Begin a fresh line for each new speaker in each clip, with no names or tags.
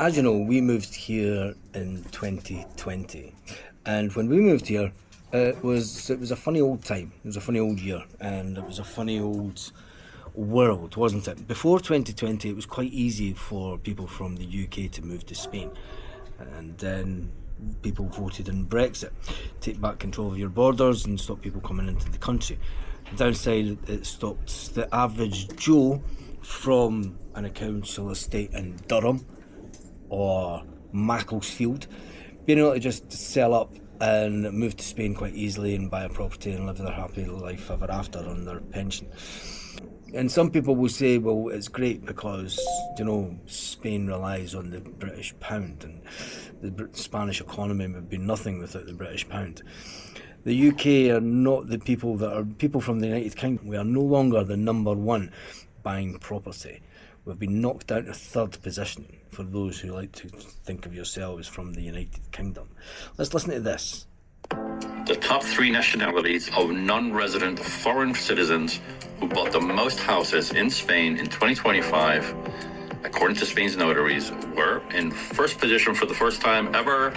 As you know, we moved here in 2020, and when we moved here, it was a funny old time. It was a funny old year, and it was a funny old world, wasn't it? Before 2020, it was quite easy for people from the UK to move to Spain, and then people voted in Brexit, take back control of your borders and stop people coming into the country. The downside, it stopped the average Joe from an council estate in Durham or Macclesfield being able to just sell up and move to Spain quite easily and buy a property and live their happy life ever after on their pension. And some people will say, well, it's great because, Spain relies on the British pound, and the Spanish economy would be nothing without the British pound. The UK are not the people that are people from the United Kingdom. We are no longer the number one buying property. We've been knocked down to third position for those who like to think of yourselves from the United Kingdom. Let's listen to this.
The top three nationalities of non-resident foreign citizens who bought the most houses in Spain in 2025, according to Spain's notaries, were in first position for the first time ever,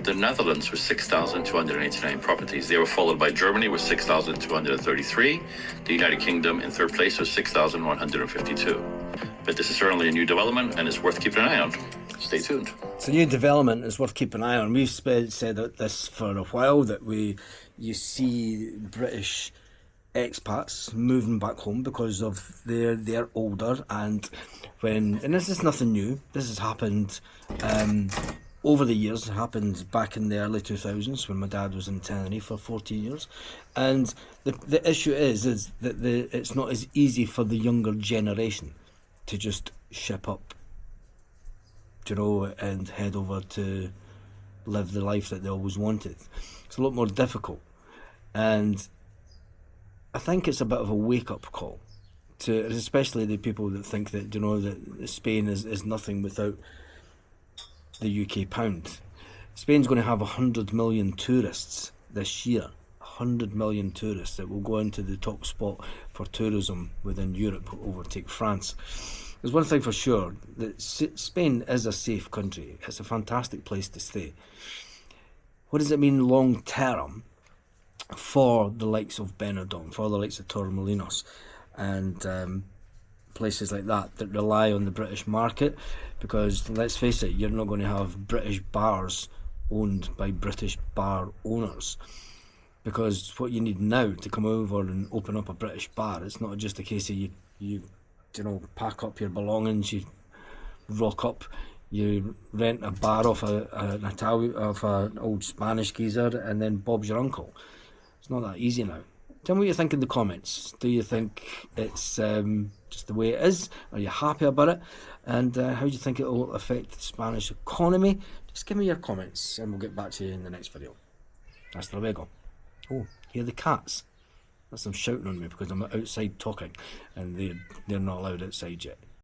the Netherlands with 6,289 properties. They were followed by Germany with 6,233, the United Kingdom in third place with 6,152. But this is certainly a new development and it's worth keeping an eye on. Stay tuned.
It's a new development. It's worth keeping an eye on. We've said this for a while, that you see British expats moving back home because of they're older, and this is nothing new. This has happened over the years. It happened back in the early 2000s when my dad was in Tenerife for 14 years, and the issue is that it's not as easy for the younger generation to just ship up, and head over to live the life that they always wanted. It's a lot more difficult, and I think it's a bit of a wake-up call to especially the people that think that that Spain is nothing without the UK pound. Spain's going to have 100 million tourists this year. 100 million tourists that will go into the top spot for tourism within Europe, overtake France. There's one thing for sure, that Spain is a safe country. It's a fantastic place to stay. What does it mean long term for the likes of Benidorm, for the likes of Torremolinos and places like that rely on the British market? Because let's face it, you're not going to have British bars owned by British bar owners. Because what you need now to come over and open up a British bar, it's not just a case of you pack up your belongings, you rock up, you rent a bar off an old Spanish geezer, and then Bob's your uncle. It's not that easy now. Tell me what you think in the comments. Do you think it's just the way it is? Are you happy about it? And how do you think it will affect the Spanish economy? Just give me your comments and we'll get back to you in the next video. Hasta luego. Oh, hear the cats. That's them shouting on me because I'm outside talking and they're not allowed outside yet.